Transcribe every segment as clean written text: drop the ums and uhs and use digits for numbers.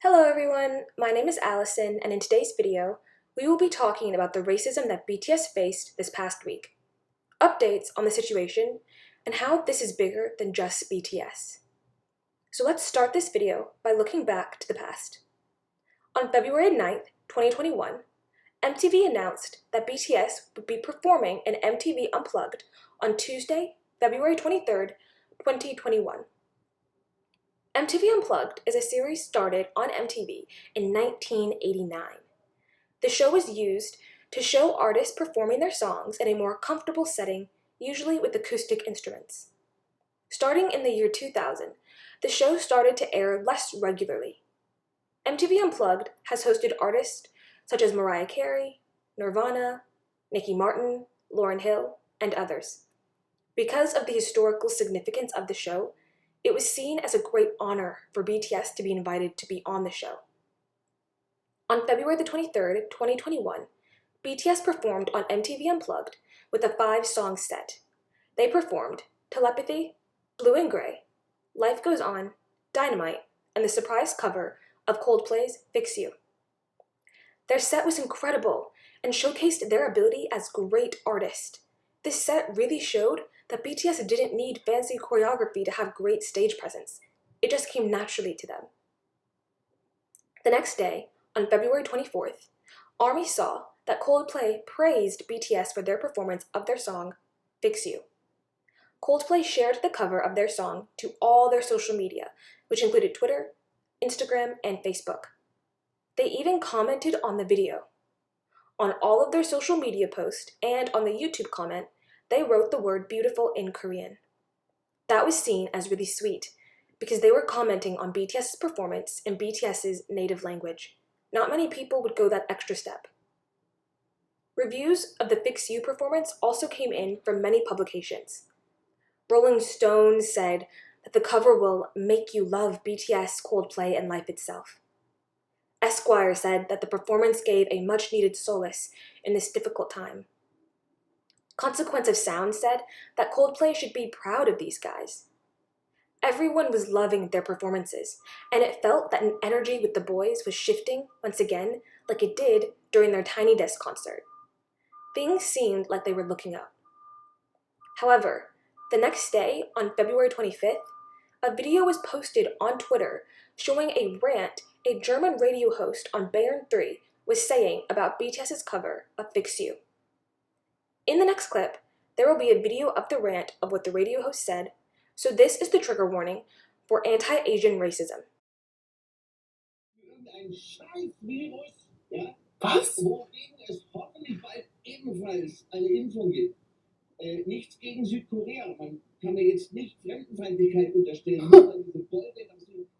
Hello everyone, my name is Allison, and in today's video, we will be talking about the racism that BTS faced this past week, updates on the situation, and how this is bigger than just BTS. So let's start this video by looking back to the past. On February 9th, 2021, MTV announced that BTS would be performing in MTV Unplugged on Tuesday, February 23rd, 2021. MTV Unplugged is a series started on MTV in 1989. The show was used to show artists performing their songs in a more comfortable setting, usually with acoustic instruments. Starting in the year 2000, the show started to air less regularly. MTV Unplugged has hosted artists such as Mariah Carey, Nirvana, Nicki Martin, Lauryn Hill, and others. Because of the historical significance of the show, it was seen as a great honor for BTS to be invited to be on the show. On February 23rd, 2021, BTS performed on MTV Unplugged with a 5-song set. They performed Telepathy, Blue and Gray, Life Goes On, Dynamite, and the surprise cover of Coldplay's Fix You. Their set was incredible and showcased their ability as great artists. This set really showed that BTS didn't need fancy choreography to have great stage presence. It just came naturally to them. The next day, on February 24th, ARMY saw that Coldplay praised BTS for their performance of their song, Fix You. Coldplay shared the cover of their song to all their social media, which included Twitter, Instagram, and Facebook. They even commented on the video. On all of their social media posts and on the YouTube comment, they wrote the word beautiful in Korean. That was seen as really sweet because they were commenting on BTS's performance in BTS's native language. Not many people would go that extra step. Reviews of the Fix You performance also came in from many publications. Rolling Stone said that the cover will make you love BTS, Coldplay, and life itself. Esquire said that the performance gave a much-needed solace in this difficult time. Consequence of Sound said that Coldplay should be proud of these guys. Everyone was loving their performances, and it felt that an energy with the boys was shifting once again like it did during their Tiny Desk concert. Things seemed like they were looking up. However, the next day, on February 25th, a video was posted on Twitter showing a rant a German radio host on Bayern3 was saying about BTS's cover of Fix You. In the next clip, there will be a video of the rant of what the radio host said, so this is the trigger warning for anti-Asian racism. Irgendein Scheiß-Virus, ja, Was? wogegen es hoffentlich bald ebenfalls eine Impfung gibt. Nichts gegen Südkorea. Man kann mir jetzt nicht Fremdenfeindlichkeit unterstellen. Nur weil diese Folge,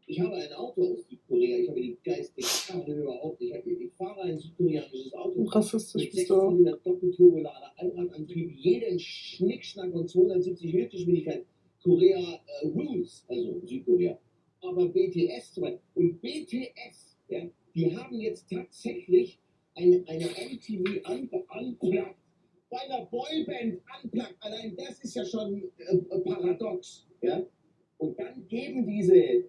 ich habe ein Auto aus Südkorea. Ich habe die geistige Karte überhaupt nicht. Ich fahre ein südkoreanisches Auto. Rassistisch Mit bist du. 600 Doppelturbolader, Allradantrieb, jeden Schnickschnack und 270 Höchstgeschwindigkeit. Korea rules, also Südkorea. Aber BTS zum Beispiel. Und BTS, ja, die haben jetzt tatsächlich eine MTV Unplugged. Bei einer Boyband Unplugged, allein das ist ja schon paradox. Ja? Und dann geben diese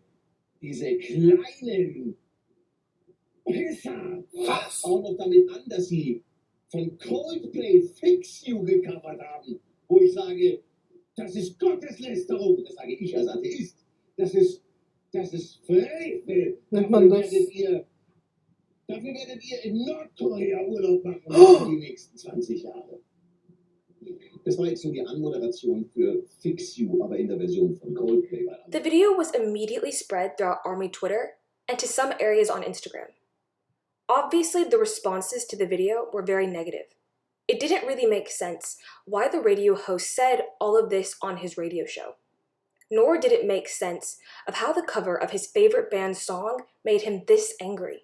kleinen Pisser auch noch damit an, dass sie von Coldplay Fix You gecovert haben, wo ich sage, das ist Gotteslästerung. Das sage ich als Atheist. Das ist Frevel. Nennt man das? Dafür werdet ihr in Nordkorea Urlaub machen für die nächsten 20 Jahre. Das war jetzt so die Anmoderation für Fix You, aber in der Version von Coldplay. The video was immediately spread throughout ARMY Twitter and to some areas on Instagram. Obviously, the responses to the video were very negative. It didn't really make sense why the radio host said all of this on his radio show. Nor did it make sense of how the cover of his favorite band's song made him this angry.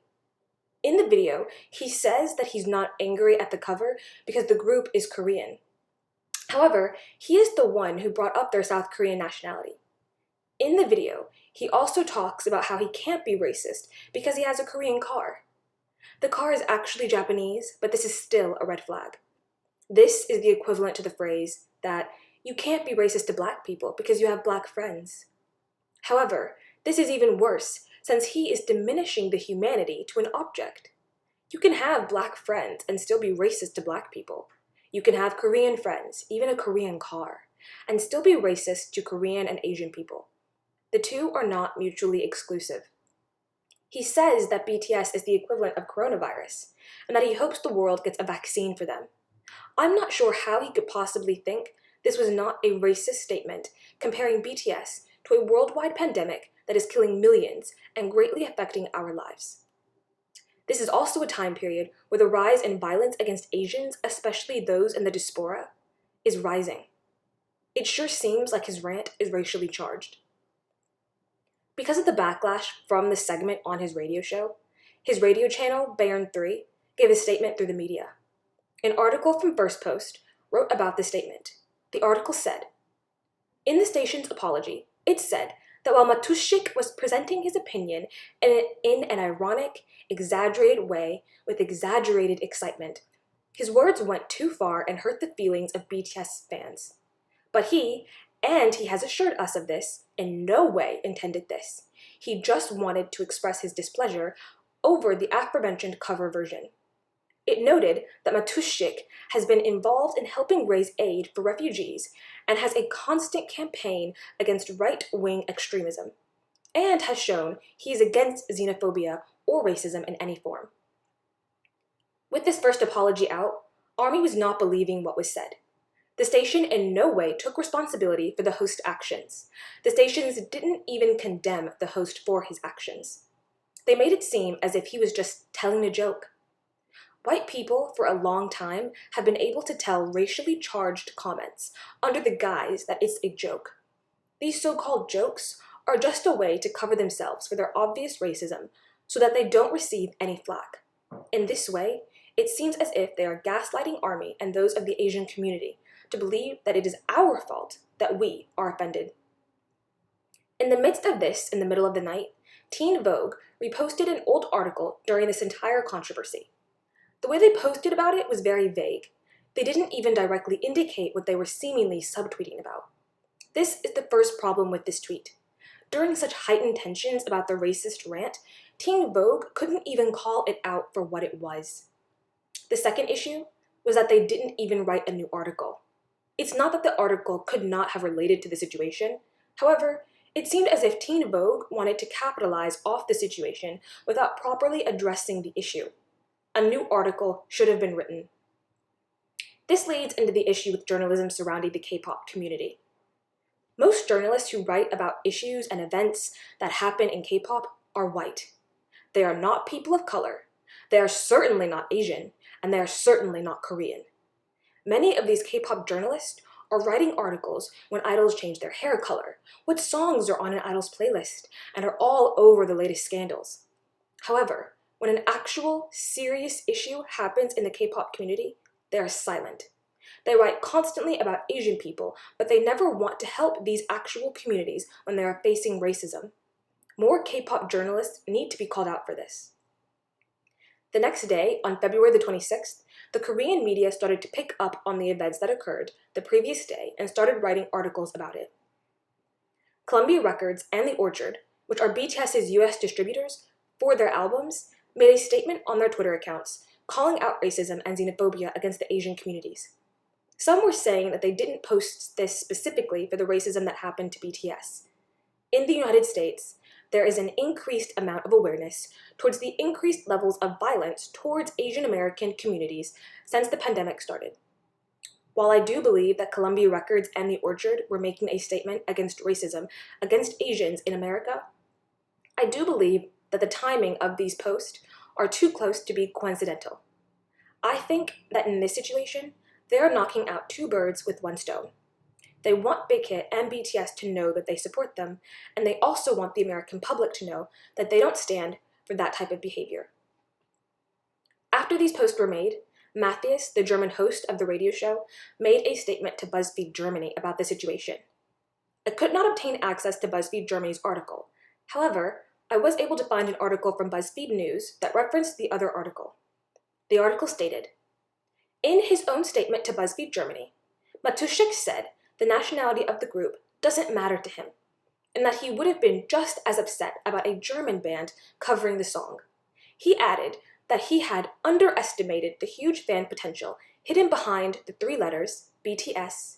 In the video, he says that he's not angry at the cover because the group is Korean. However, he is the one who brought up their South Korean nationality. In the video, he also talks about how he can't be racist because he has a Korean car. The car is actually Japanese, but this is still a red flag. This is the equivalent to the phrase that you can't be racist to black people because you have black friends. However, this is even worse since he is diminishing the humanity to an object. You can have black friends and still be racist to black people. You can have Korean friends, even a Korean car, and still be racist to Korean and Asian people. The two are not mutually exclusive. He says that BTS is the equivalent of coronavirus, and that he hopes the world gets a vaccine for them. I'm not sure how he could possibly think this was not a racist statement, comparing BTS to a worldwide pandemic that is killing millions and greatly affecting our lives. This is also a time period where the rise in violence against Asians, especially those in the diaspora, is rising. It sure seems like his rant is racially charged. Because of the backlash from this segment on his radio show, his radio channel, Bayern3, gave a statement through the media. An article from First Post wrote about the statement. The article said, in the station's apology, it said that while Matuschik was presenting his opinion in an ironic, exaggerated way with exaggerated excitement, his words went too far and hurt the feelings of BTS fans. But he has assured us of this, in no way intended this. He just wanted to express his displeasure over the aforementioned cover version. It noted that Matuschik has been involved in helping raise aid for refugees and has a constant campaign against right-wing extremism, and has shown he is against xenophobia or racism in any form. With this first apology out, Army was not believing what was said. The station in no way took responsibility for the host's actions. The stations didn't even condemn the host for his actions. They made it seem as if he was just telling a joke. White people, for a long time, have been able to tell racially charged comments under the guise that it's a joke. These so-called jokes are just a way to cover themselves for their obvious racism so that they don't receive any flack. In this way, it seems as if they are gaslighting Army and those of the Asian community to believe that it is our fault that we are offended. In the midst of this, in the middle of the night, Teen Vogue reposted an old article during this entire controversy. The way they posted about it was very vague. They didn't even directly indicate what they were seemingly subtweeting about. This is the first problem with this tweet. During such heightened tensions about the racist rant, Teen Vogue couldn't even call it out for what it was. The second issue was that they didn't even write a new article. It's not that the article could not have related to the situation. However, it seemed as if Teen Vogue wanted to capitalize off the situation without properly addressing the issue. A new article should have been written. This leads into the issue with journalism surrounding the K-pop community. Most journalists who write about issues and events that happen in K-pop are white. They are not people of color. They are certainly not Asian, and they are certainly not Korean. Many of these K-pop journalists are writing articles when idols change their hair color, what songs are on an idol's playlist, and are all over the latest scandals. However, when an actual, serious issue happens in the K-pop community, they are silent. They write constantly about Asian people, but they never want to help these actual communities when they are facing racism. More K-pop journalists need to be called out for this. The next day, on February the 26th, the Korean media started to pick up on the events that occurred the previous day and started writing articles about it. Columbia Records and The Orchard, which are BTS's US distributors for their albums, made a statement on their Twitter accounts calling out racism and xenophobia against the Asian communities. Some were saying that they didn't post this specifically for the racism that happened to BTS. In the United States, there is an increased amount of awareness towards the increased levels of violence towards Asian American communities since the pandemic started. While I do believe that Columbia Records and The Orchard were making a statement against racism against Asians in America, I do believe that the timing of these posts are too close to be coincidental. I think that in this situation, they are knocking out two birds with one stone. They want Big Hit and BTS to know that they support them, and they also want the American public to know that they don't stand for that type of behavior. After these posts were made, Matthias, the German host of the radio show, made a statement to BuzzFeed Germany about the situation. I could not obtain access to BuzzFeed Germany's article. However, I was able to find an article from BuzzFeed News that referenced the other article. The article stated, in his own statement to BuzzFeed Germany, Matuschik said the nationality of the group doesn't matter to him. and that he would have been just as upset about a German band covering the song. He added that he had underestimated the huge fan potential hidden behind the three letters BTS,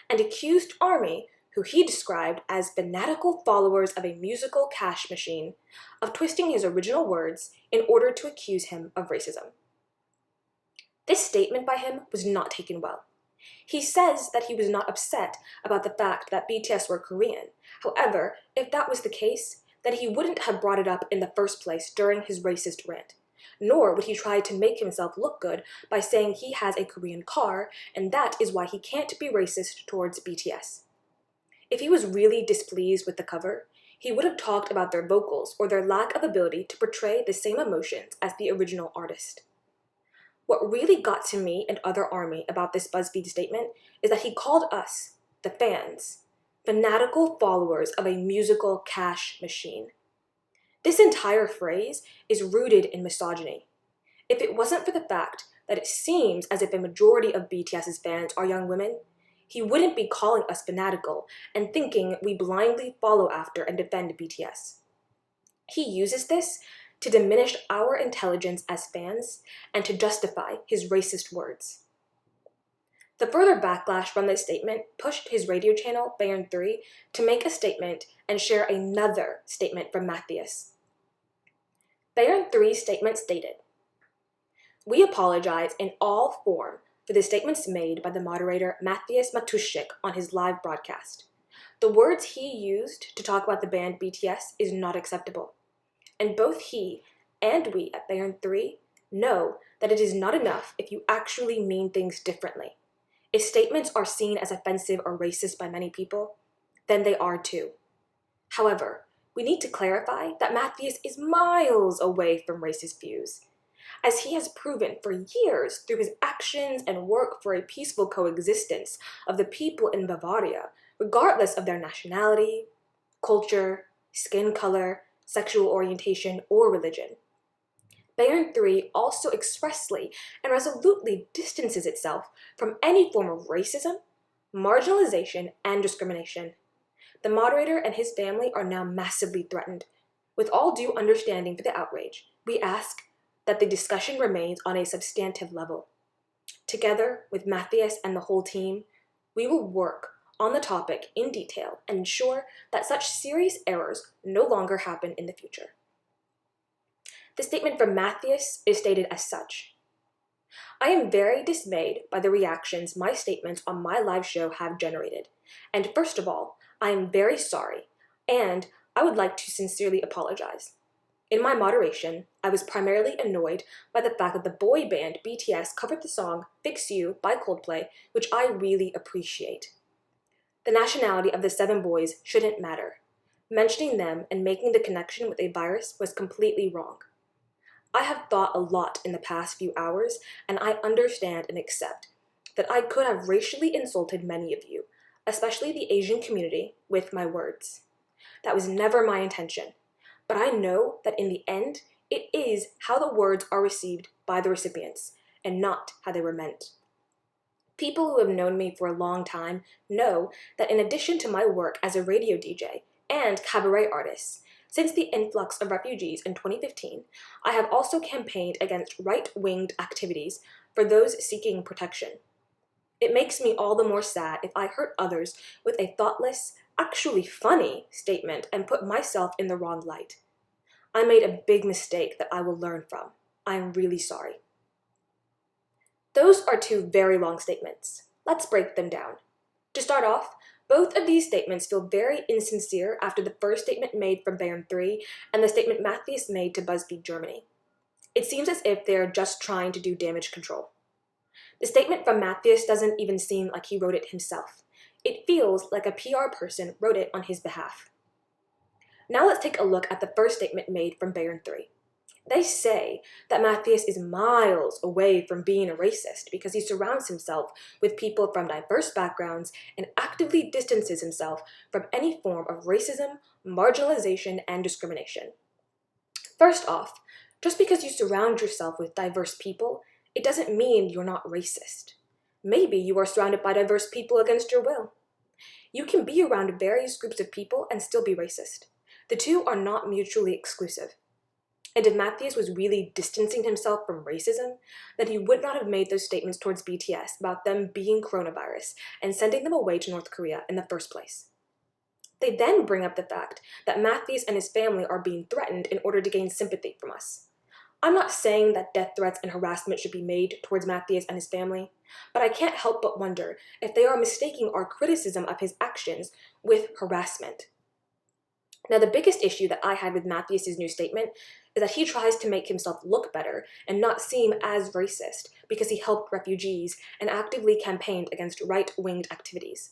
and accused ARMY, who he described as fanatical followers of a musical cash machine, of twisting his original words in order to accuse him of racism. This statement by him was not taken well. He says that he was not upset about the fact that BTS were Korean. However, if that was the case, then he wouldn't have brought it up in the first place during his racist rant. Nor would he try to make himself look good by saying he has a Korean car, and that is why he can't be racist towards BTS. If he was really displeased with the cover, he would have talked about their vocals or their lack of ability to portray the same emotions as the original artist. What really got to me and other ARMY about this BuzzFeed statement is that he called us, the fans, fanatical followers of a musical cash machine. This entire phrase is rooted in misogyny. If it wasn't for the fact that it seems as if a majority of BTS's fans are young women, he wouldn't be calling us fanatical and thinking we blindly follow after and defend BTS. He uses this to diminish our intelligence as fans and to justify his racist words. The further backlash from this statement pushed his radio channel, Bayern3, to make a statement and share another statement from Matthias. Bayern3's statement stated, "We apologize in all form for the statements made by the moderator Matthias Matuschik on his live broadcast. The words he used to talk about the band BTS is not acceptable. And both he and we at Bayern3 know that it is not enough if you actually mean things differently. If statements are seen as offensive or racist by many people, then they are too. However, we need to clarify that Matthias is miles away from racist views, as he has proven for years through his actions and work for a peaceful coexistence of the people in Bavaria, regardless of their nationality, culture, skin color, sexual orientation, or religion. Bayern3 also expressly and resolutely distances itself from any form of racism, marginalization, and discrimination. The moderator and his family are now massively threatened. With all due understanding for the outrage, we ask that the discussion remains on a substantive level. Together with Matthias and the whole team, we will work on the topic in detail and ensure that such serious errors no longer happen in the future." The statement from Matthias is stated as such: "I am very dismayed by the reactions my statements on my live show have generated, and first of all, I am very sorry, and I would like to sincerely apologize. In my moderation, I was primarily annoyed by the fact that the boy band BTS covered the song Fix You by Coldplay, which I really appreciate. The nationality of the 7 boys shouldn't matter. Mentioning them and making the connection with a virus was completely wrong. I have thought a lot in the past few hours, and I understand and accept that I could have racially insulted many of you, especially the Asian community, with my words. That was never my intention, but I know that in the end, it is how the words are received by the recipients, and not how they were meant. People who have known me for a long time know that in addition to my work as a radio DJ and cabaret artist, since the influx of refugees in 2015, I have also campaigned against right-winged activities for those seeking protection. It makes me all the more sad if I hurt others with a thoughtless, actually funny statement and put myself in the wrong light. I made a big mistake that I will learn from. I am really sorry." Those are 2 very long statements. Let's break them down. To start off, both of these statements feel very insincere after the first statement made from Bayern3 and the statement Matthias made to BuzzFeed Germany. It seems as if they are just trying to do damage control. The statement from Matthias doesn't even seem like he wrote it himself. It feels like a PR person wrote it on his behalf. Now let's take a look at the first statement made from Bayern3. They say that Matthias is miles away from being a racist because he surrounds himself with people from diverse backgrounds and actively distances himself from any form of racism, marginalization, and discrimination. First off, just because you surround yourself with diverse people, it doesn't mean you're not racist. Maybe you are surrounded by diverse people against your will. You can be around various groups of people and still be racist. The two are not mutually exclusive. And if Matthias was really distancing himself from racism, then he would not have made those statements towards BTS about them being coronavirus and sending them away to North Korea in the first place. They then bring up the fact that Matthias and his family are being threatened in order to gain sympathy from us. I'm not saying that death threats and harassment should be made towards Matthias and his family, but I can't help but wonder if they are mistaking our criticism of his actions with harassment. Now, the biggest issue that I had with Matthias' new statement is that he tries to make himself look better and not seem as racist because he helped refugees and actively campaigned against right-winged activities.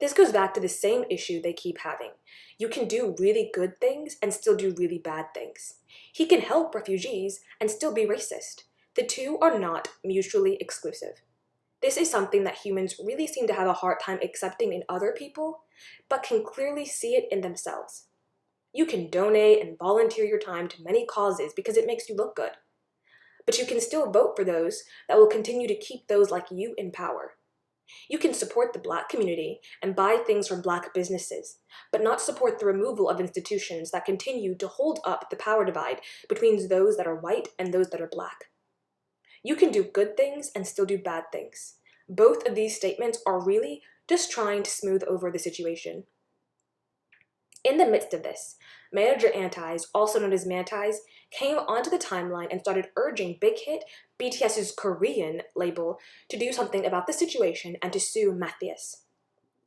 This goes back to the same issue they keep having. You can do really good things and still do really bad things. He can help refugees and still be racist. The two are not mutually exclusive. This is something that humans really seem to have a hard time accepting in other people, but can clearly see it in themselves. You can donate and volunteer your time to many causes because it makes you look good. But you can still vote for those that will continue to keep those like you in power. You can support the Black community and buy things from Black businesses, but not support the removal of institutions that continue to hold up the power divide between those that are white and those that are Black. You can do good things and still do bad things. Both of these statements are really just trying to smooth over the situation. In the midst of this, manager Antis, also known as Mantis, came onto the timeline and started urging Big Hit, BTS's Korean label, to do something about the situation and to sue Matthias.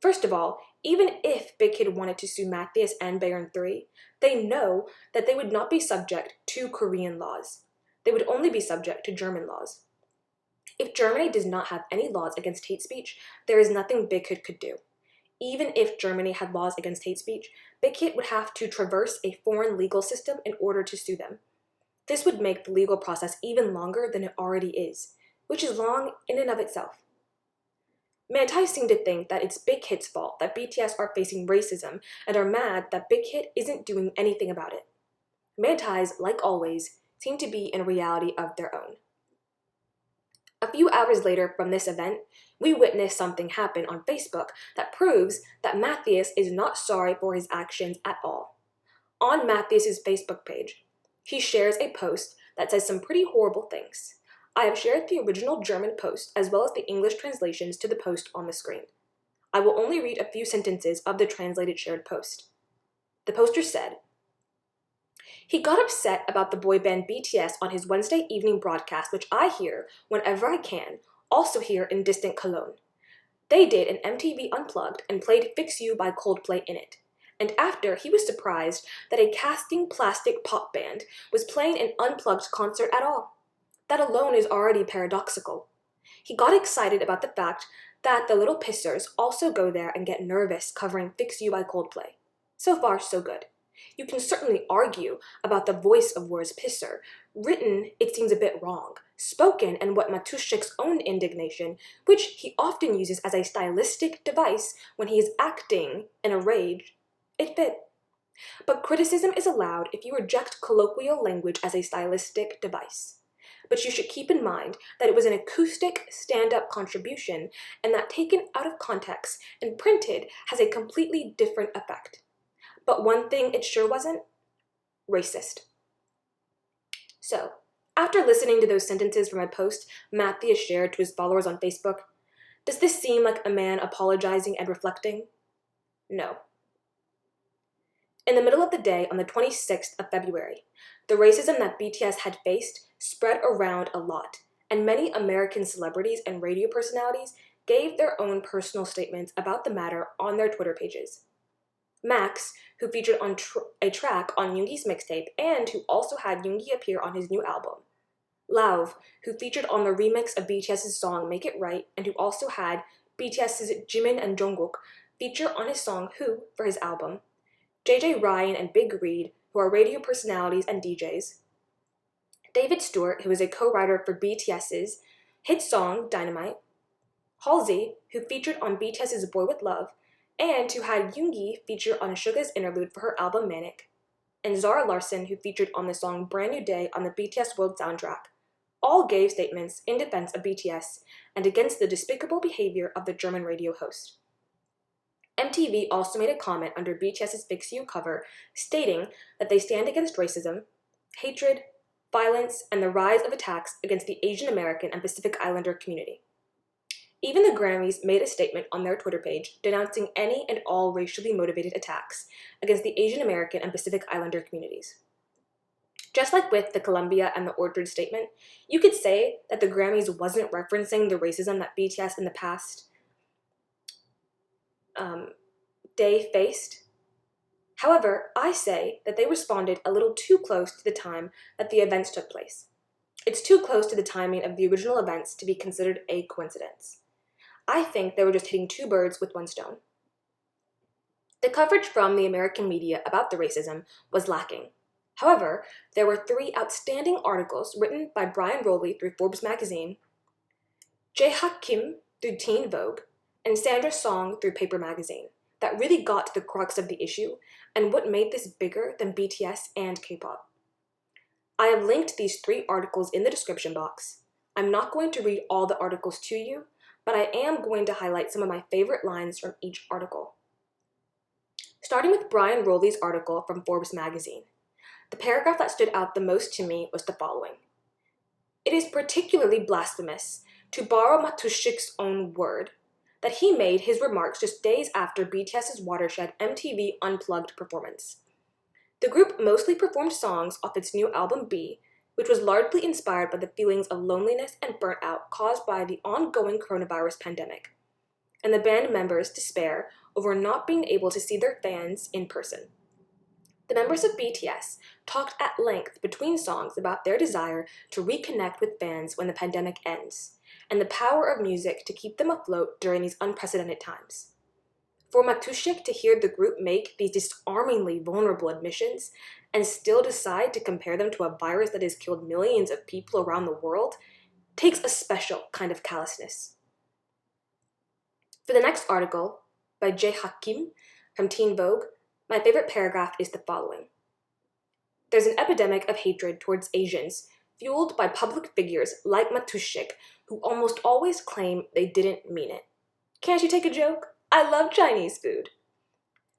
First of all, even if Big Hit wanted to sue Matthias and Bayern3, they know that they would not be subject to Korean laws. They would only be subject to German laws. If Germany does not have any laws against hate speech, there is nothing Big Hit could do. Even if Germany had laws against hate speech, Big Hit would have to traverse a foreign legal system in order to sue them. This would make the legal process even longer than it already is, which is long in and of itself. Mantis seem to think that it's Big Hit's fault that BTS are facing racism and are mad that Big Hit isn't doing anything about it. Mantis, like always, seem to be in a reality of their own. A few hours later from this event, we witnessed something happen on Facebook that proves that Matthias is not sorry for his actions at all. On Matthias' Facebook page, he shares a post that says some pretty horrible things. I have shared the original German post as well as the English translations to the post on the screen. I will only read a few sentences of the translated shared post. The poster said, "He got upset about the boy band BTS on his Wednesday evening broadcast, which I hear whenever I can, also here in distant Cologne. They did an MTV Unplugged and played Fix You by Coldplay in it. And after, he was surprised that a casting plastic pop band was playing an unplugged concert at all. That alone is already paradoxical. He got excited about the fact that the little pissers also go there and get nervous covering Fix You by Coldplay. So far, so good. You can certainly argue about the voice of words pisser. Written, it seems a bit wrong. Spoken, and what Matuschik's own indignation, which he often uses as a stylistic device when he is acting in a rage, it fit. But criticism is allowed if you reject colloquial language as a stylistic device. But you should keep in mind that it was an acoustic stand-up contribution and that taken out of context and printed has a completely different effect. But one thing it sure wasn't: racist." So, after listening to those sentences from a post Matthias shared to his followers on Facebook, does this seem like a man apologizing and reflecting? No. In the middle of the day on the 26th of February, the racism that BTS had faced spread around a lot, and many American celebrities and radio personalities gave their own personal statements about the matter on their Twitter pages. Max, who featured on a track on Yoongi's mixtape and who also had Yoongi appear on his new album. Lauv, who featured on the remix of BTS's song Make It Right and who also had BTS's Jimin and Jungkook feature on his song Who for his album. JJ Ryan and Big Reed, who are radio personalities and DJs. David Stewart, who is a co-writer for BTS's hit song Dynamite. Halsey, who featured on BTS's Boy With Love, and who had Yoongi feature on Suga's interlude for her album Manic, and Zara Larsson, who featured on the song Brand New Day on the BTS World soundtrack, all gave statements in defense of BTS and against the despicable behavior of the German radio host. MTV also made a comment under BTS's Fix You cover stating that they stand against racism, hatred, violence, and the rise of attacks against the Asian American and Pacific Islander community. Even the Grammys made a statement on their Twitter page denouncing any and all racially motivated attacks against the Asian American and Pacific Islander communities. Just like with the Columbia and the Orchard statement, you could say that the Grammys wasn't referencing the racism that BTS in the past day faced. However, I say that they responded a little too close to the time that the events took place. It's too close to the timing of the original events to be considered a coincidence. I think they were just hitting two birds with one stone. The coverage from the American media about the racism was lacking. However, there were three outstanding articles written by Brian Rowley through Forbes magazine, Jae-hak Kim through Teen Vogue, and Sandra Song through Paper magazine that really got to the crux of the issue and what made this bigger than BTS and K-pop. I have linked these three articles in the description box. I'm not going to read all the articles to you, but I am going to highlight some of my favorite lines from each article. Starting with Brian Rowley's article from Forbes magazine, the paragraph that stood out the most to me was the following. It is particularly blasphemous, to borrow Matuschik's own word, that he made his remarks just days after BTS's Watershed MTV Unplugged performance. The group mostly performed songs off its new album B, which was largely inspired by the feelings of loneliness and burnout caused by the ongoing coronavirus pandemic, and the band members' despair over not being able to see their fans in person. The members of BTS talked at length between songs about their desire to reconnect with fans when the pandemic ends, and the power of music to keep them afloat during these unprecedented times. For Matuschik to hear the group make these disarmingly vulnerable admissions and still decide to compare them to a virus that has killed millions of people around the world takes a special kind of callousness. For the next article, by Jae-hak Kim from Teen Vogue, my favorite paragraph is the following. There's an epidemic of hatred towards Asians, fueled by public figures like Matuschik, who almost always claim they didn't mean it. Can't you take a joke? I love Chinese food.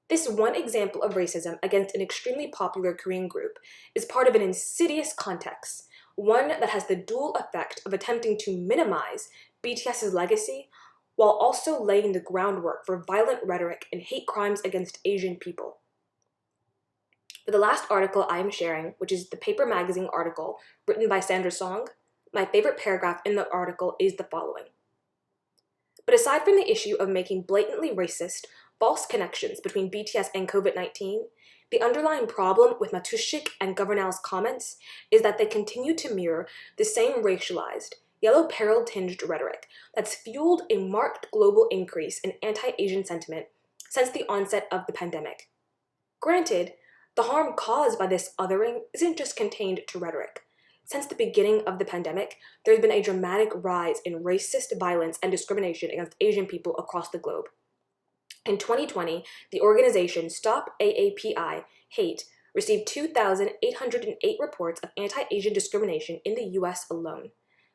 This one example of racism against an extremely popular Korean group is part of an insidious context, one that has the dual effect of attempting to minimize BTS's legacy while also laying the groundwork for violent rhetoric and hate crimes against Asian people. For the last article I am sharing, which is the Paper magazine article written by Sandra Song, my favorite paragraph in the article is the following. But aside from the issue of making blatantly racist, false connections between BTS and COVID-19, the underlying problem with Matuschik and Governal's comments is that they continue to mirror the same racialized, yellow peril-tinged rhetoric that's fueled a marked global increase in anti-Asian sentiment since the onset of the pandemic. Granted, the harm caused by this othering isn't just contained to rhetoric. Since the beginning of the pandemic, there's been a dramatic rise in racist violence and discrimination against Asian people across the globe. In 2020, the organization Stop AAPI Hate received 2,808 reports of anti-Asian discrimination in the US alone,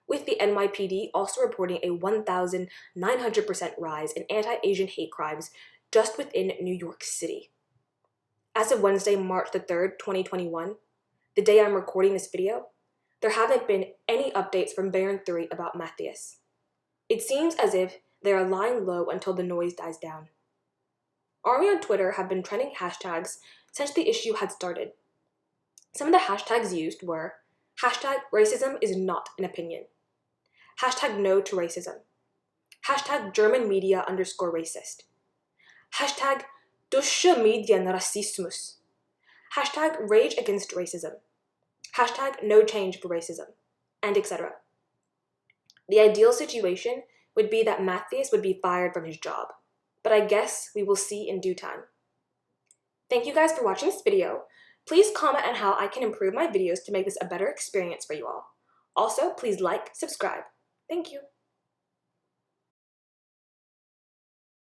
with the NYPD also reporting a 1,900% rise in anti-Asian hate crimes just within New York City. As of Wednesday, March the 3rd, 2021, the day I'm recording this video, there haven't been any updates from Bayern3 about Matthias. It seems as if they are lying low until the noise dies down. ARMY on Twitter have been trending hashtags since the issue had started. Some of the hashtags used were hashtag racism is not an opinion, hashtag no to racism, hashtag German media _racist, hashtag Deutsche Medien Rassismus, hashtag rage against racism, hashtag no change for racism, and etc. The ideal situation would be that Matthias would be fired from his job, but I guess we will see in due time. Thank you guys for watching this video. Please comment on how I can improve my videos to make this a better experience for you all. Also, please like, subscribe. Thank you.